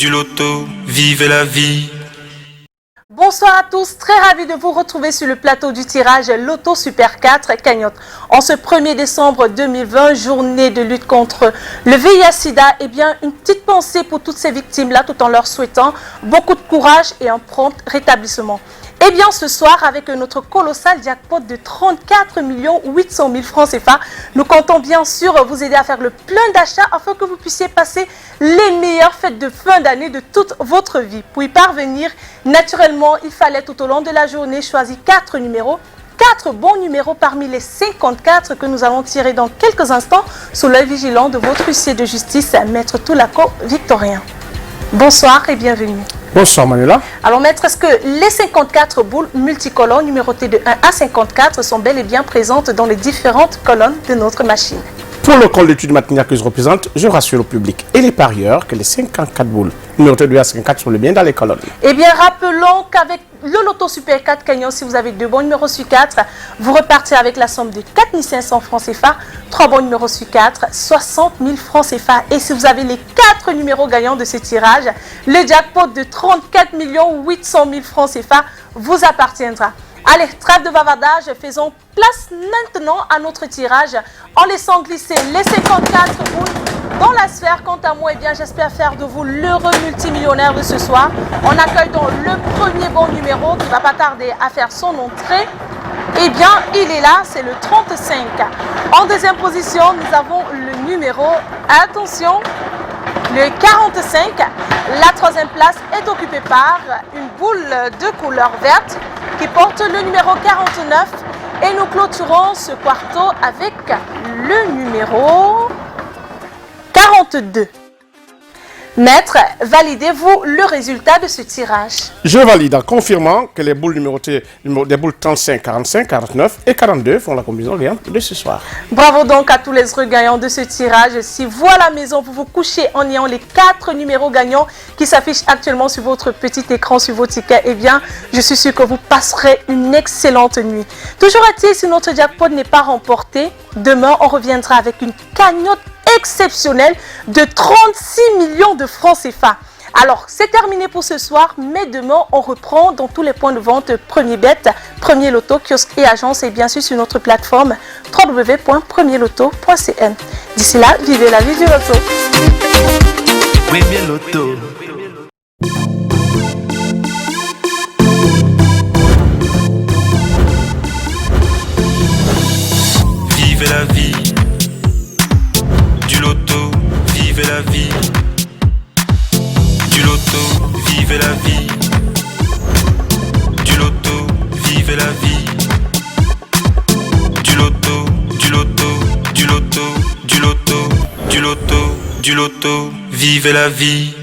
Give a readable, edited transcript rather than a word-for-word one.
du loto, vivez la vie. Bonsoir à tous, très ravi de vous retrouver sur le plateau du tirage Loto Super 4 Cagnotte. En ce 1er décembre 2020, journée de lutte contre le VIH-Sida, eh bien, une petite pensée pour toutes ces victimes-là, tout en leur souhaitant beaucoup de courage et un prompt rétablissement. Eh bien, ce soir, avec notre colossal jackpot de 34 800 000 francs CFA, nous comptons bien sûr vous aider à faire le plein d'achats afin que vous puissiez passer les meilleures fêtes de fin d'année de toute votre vie. Pour y parvenir, naturellement, il fallait tout au long de la journée choisir 4 numéros. 4 bons numéros parmi les 54 que nous allons tirer dans quelques instants sous l'œil vigilant de votre huissier de justice, Maître Toulako Victorien. Bonsoir et bienvenue. Bonsoir Manuela. Alors maître, est-ce que les 54 boules multicolores numérotées de 1 à 54 sont bel et bien présentes dans les différentes colonnes de notre machine? Pour le compte d'études matinières que je représente, je rassure le public et les parieurs que les 54 boules numérotées de 1 à 54 sont bien dans les colonnes. Eh bien, rappelons qu'avec le Loto Super 4 Cagnotte, si vous avez 2 bons numéros sur 4, vous repartez avec la somme de 4 500 francs CFA, 3 bons numéros sur 4, 60 000 francs CFA. Et si vous avez les 4 numéros gagnants de ce tirage, le jackpot de 34 800 000 francs CFA vous appartiendra. Allez, trêve de bavardage, faisons place maintenant à notre tirage en laissant glisser les 54 boules dans la sphère. Quant à moi, eh bien, j'espère faire de vous l'heureux multimillionnaire de ce soir. On accueille donc le premier bon numéro qui ne va pas tarder à faire son entrée. Eh bien, il est là, c'est le 35. En deuxième position, nous avons le numéro, attention, le 45. La troisième place est occupée par une boule de couleur verte qui porte le numéro 49. Et nous clôturons ce quarto avec le numéro 42. Maître, validez-vous le résultat de ce tirage? Je valide en confirmant que les boules numérotées, des boules 35, 45, 49 et 42 font la combinaison gagnante de ce soir. Bravo donc à tous les gagnants de ce tirage. Si vous à la maison, vous vous couchez en ayant les 4 numéros gagnants qui s'affichent actuellement sur votre petit écran, sur vos tickets, eh bien, je suis sûr que vous passerez une excellente nuit. Toujours est-il, si notre jackpot n'est pas remporté, demain, on reviendra avec une cagnotte exceptionnelle de 36 millions de francs CFA. Alors, c'est terminé pour ce soir, mais demain, on reprend dans tous les points de vente Premier Bet, Premier Loto, kiosque et agence, et bien sûr sur notre plateforme www.premierloto.cn. D'ici là, vivez la vie du loto. Premier Loto. Vivez la vie. Du loto, vivez la vie. Du loto, vivez la vie. Du loto, vivez la vie. Du loto, du loto, du loto, du loto, du loto, du loto, vivez la vie.